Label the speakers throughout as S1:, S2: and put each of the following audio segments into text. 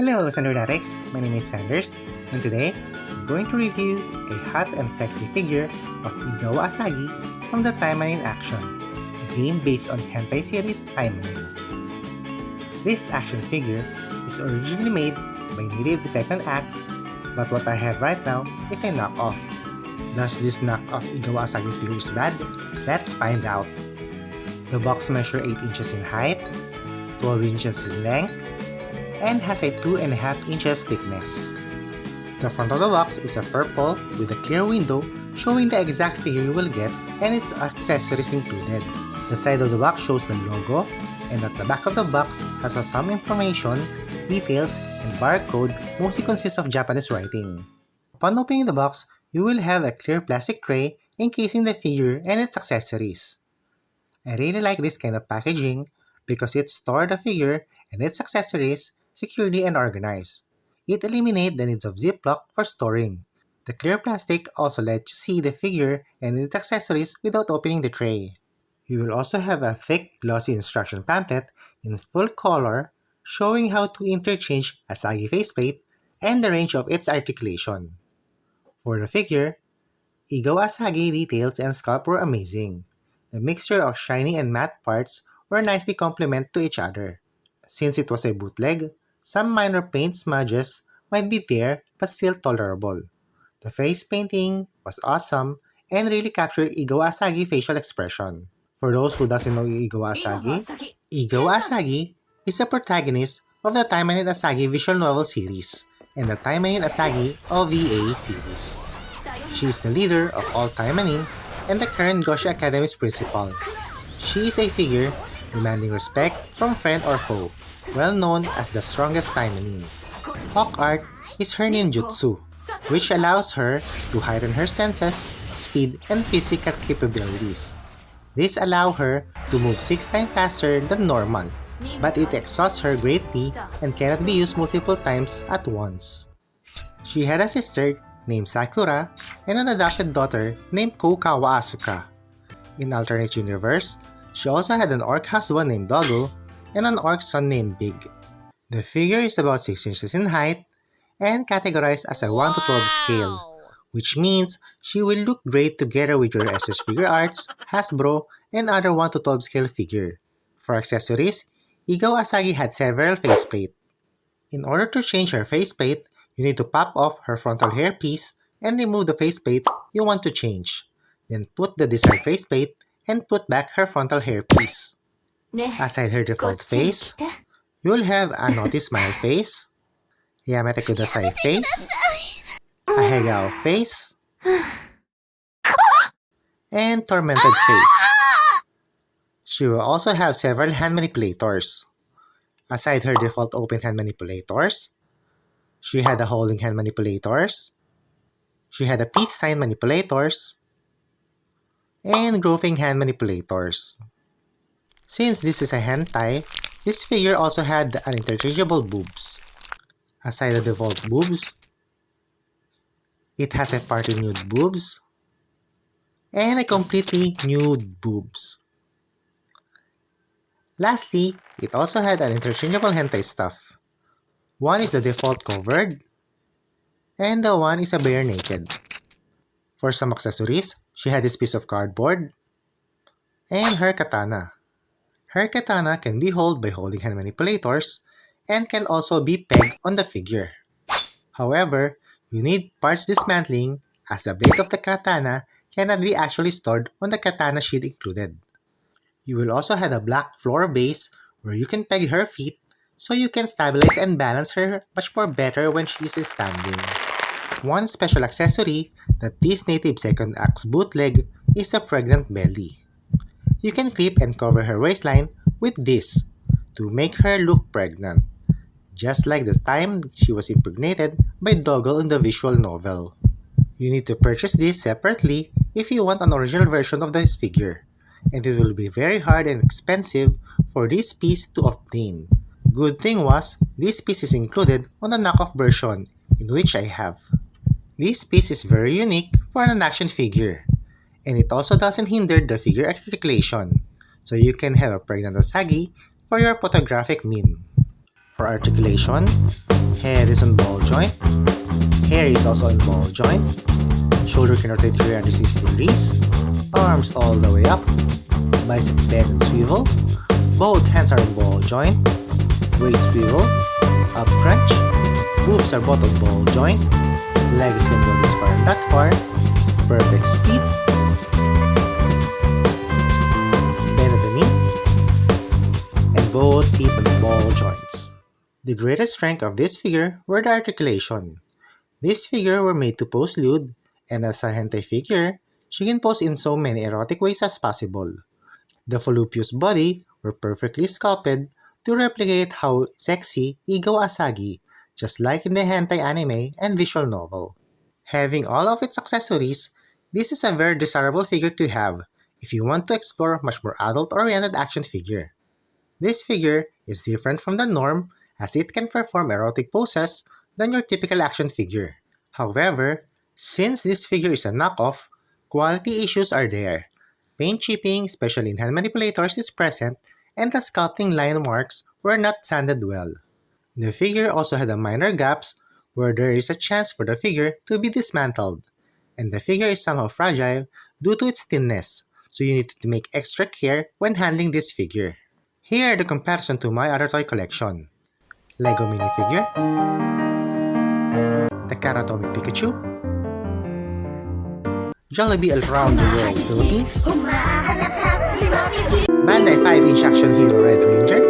S1: Hello, Sanderdatics! My name is Sanders, and today I'm going to review a hot and sexy figure of Igawa Asagi from the Taimanin Action, a game based on hentai series Taimanin. This action figure is originally made by Native Second Acts, but what I have right now is a knockoff. Does this knockoff Igawa Asagi figure is bad? Let's find out. The box measures 8 inches in height, 12 inches in length, and has a 2.5 inches thickness. The front of the box is a purple with a clear window showing the exact figure you will get and its accessories included. The side of the box shows the logo, and at the back of the box has some information, details, and barcode mostly consists of Japanese writing. Upon opening the box, you will have a clear plastic tray encasing the figure and its accessories. I really like this kind of packaging because it stores the figure and its accessories securely and organized. It eliminates the needs of Ziploc for storing. The clear plastic also lets you see the figure and its accessories without opening the tray. You will also have a thick, glossy instruction pamphlet in full color showing how to interchange Asagi faceplate and the range of its articulation. For the figure, Igawa Asagi details and sculpt were amazing. The mixture of shiny and matte parts were nicely complement to each other. Since it was a bootleg, some minor paint smudges might be there but still tolerable. The face painting was awesome and really captured Igawa Asagi facial expression. For those who doesn't know Igawa Asagi is the protagonist of the Taimanin Asagi visual novel series and the Taimanin Asagi OVA series. She is the leader of all Taimanin and the current Goshi Academy's principal. She is a figure demanding respect from friend or foe, well known as the strongest Taimanin. Hawk Art is her ninjutsu, which allows her to heighten her senses, speed, and physical capabilities. This allows her to move 6 times faster than normal, but it exhausts her greatly and cannot be used multiple times at once. She had a sister named Sakura and an adopted daughter named Koukawa Asuka. In alternate universe, she also had an orc husband named Doggo and an orc son named Big. The figure is about 6 inches in height and categorized as a 1 to 12 scale, which means she will look great together with your SS Figure Arts, Hasbro, and other 1 to 12 scale figure. For accessories, Igawa Asagi had several faceplate. In order to change her faceplate, you need to pop off her frontal hairpiece and remove the faceplate you want to change. Then put the desired faceplate and put back her frontal hairpiece. Aside her default face, you'll have a naughty smile face, Yamete Kudasai face, a Hegao face, and tormented face. She will also have several hand manipulators. Aside her default open hand manipulators, she had a holding hand manipulators, she had a peace sign manipulators, and grouping hand manipulators. Since this is a hentai, this figure also had an interchangeable boobs. Aside the default boobs, it has a party nude boobs and a completely nude boobs. Lastly, it also had an interchangeable hentai stuff. One is the default covered, and the one is a bare naked. For some accessories, she had this piece of cardboard and her katana. Her katana can be held by holding hand manipulators and can also be pegged on the figure. However, you need parts dismantling as the blade of the katana cannot be actually stored on the katana sheath included. You will also have a black floor base where you can peg her feet so you can stabilize and balance her much more better when she is standing. One special accessory that this native second acts bootleg is the pregnant belly. You can clip and cover her waistline with this to make her look pregnant, just like the time she was impregnated by Doggle in the visual novel. You need to purchase this separately if you want an original version of this figure, and it will be very hard and expensive for this piece to obtain. Good thing was, this piece is included on the knockoff version, in which I have. This piece is very unique for an action figure, and it also doesn't hinder the figure articulation, so you can have a pregnant Asagi for your photographic meme. For articulation, head is on ball joint, hair is also on ball joint, shoulder can rotate 360 degrees, arms all the way up, bicep bend and swivel, both hands are on ball joint, waist swivel, up crunch, boobs are both on ball joint, legs can go this far and that far, perfect speed, bend at the knee, and both feet on the ball joints. The greatest strength of this figure were the articulation. This figure were made to pose lewd, and as a hentai figure, she can pose in so many erotic ways as possible. The voluptuous body were perfectly sculpted to replicate how sexy Ego Asagi, just like in the hentai anime and visual novel. Having all of its accessories, this is a very desirable figure to have if you want to explore a much more adult-oriented action figure. This figure is different from the norm as it can perform erotic poses than your typical action figure. However, since this figure is a knockoff, quality issues are there. Paint chipping, especially in hand manipulators, is present, and the sculpting line marks were not sanded well. The figure also had a minor gaps where there is a chance for the figure to be dismantled, and the figure is somehow fragile due to its thinness, so you need to make extra care when handling this figure. Here are the comparison to my other toy collection. Lego minifigure, the Karatomi Pikachu, Jollibee Around the World Philippines, Bandai 5-inch action hero Red Ranger,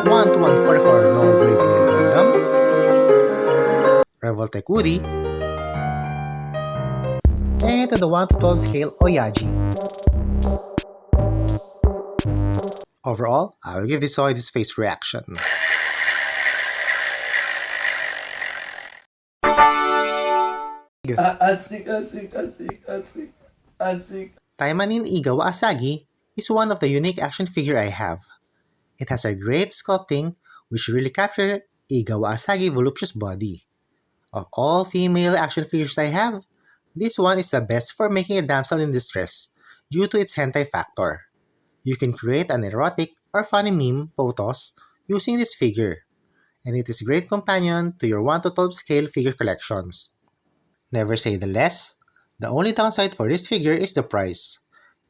S1: 1-to-144 Lord Great Wheel Gundam, Revoltech Woody, and to the 1-to-12 scale Oyaji. Overall, I will give this toy this face reaction.
S2: Asik.
S1: Taimanin Asagi is one of the unique action figure I have. It has a great sculpting which really captures Igawa Asagi voluptuous body. Of all female action figures I have, this one is the best for making a damsel in distress due to its hentai factor. You can create an erotic or funny meme photos using this figure, and it is a great companion to your 1-to-12 scale figure collections. Never say the less, the only downside for this figure is the price.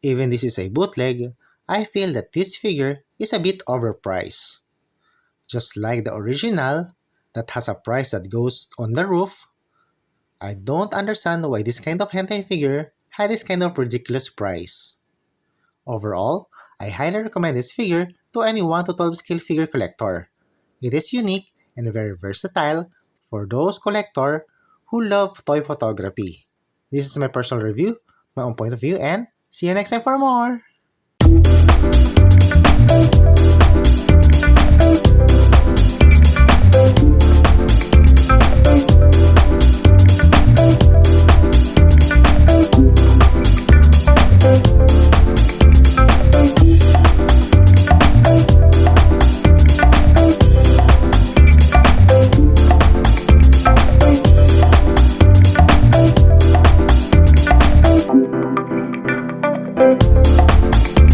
S1: Even this is a bootleg, I feel that this figure is a bit overpriced. Just like the original, that has a price that goes on the roof, I don't understand why this kind of hentai figure had this kind of ridiculous price. Overall, I highly recommend this figure to any 1-to-12 scale figure collector. It is unique and very versatile for those collector who love toy photography. This is my personal review, my own point of view, and see you next time for more!